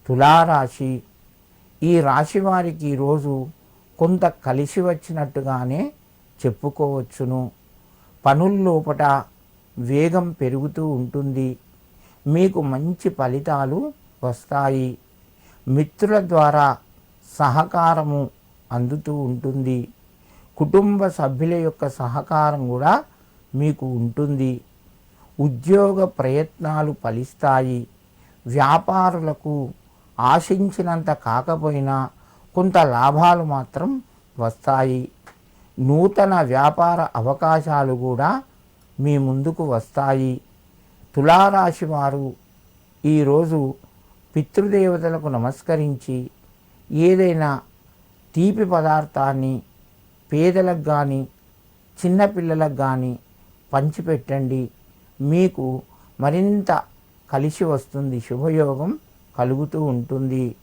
తులారాశి. ఈ రాశి వారికి ఈరోజు కొంత కలిసి వచ్చినట్టుగానే చెప్పుకోవచ్చును. పనుల్లోపట వేగం పెరుగుతూ ఉంటుంది. మీకు మంచి ఫలితాలు వస్తాయి. మిత్రుల ద్వారా సహకారము అందుతూ ఉంటుంది. కుటుంబ సభ్యుల యొక్క సహకారం కూడా మీకు ఉంటుంది. ఉద్యోగ ప్రయత్నాలు ఫలిస్తాయి. వ్యాపారులకు ఆశించినంత కాకపోయినా కొంత లాభాలు మాత్రం వస్తాయి. నూతన వ్యాపార అవకాశాలు కూడా మీ ముందుకు వస్తాయి. తులారాశి వారు ఈరోజు పితృదేవతలకు నమస్కరించి ఏదైనా తీపి పదార్థాన్ని పేదలకు కానీ చిన్నపిల్లలకు కానీ పంచిపెట్టండి. మీకు మరింత కలిసి వస్తుంది. శుభయోగం కలుగుతూ ఉంటుంది.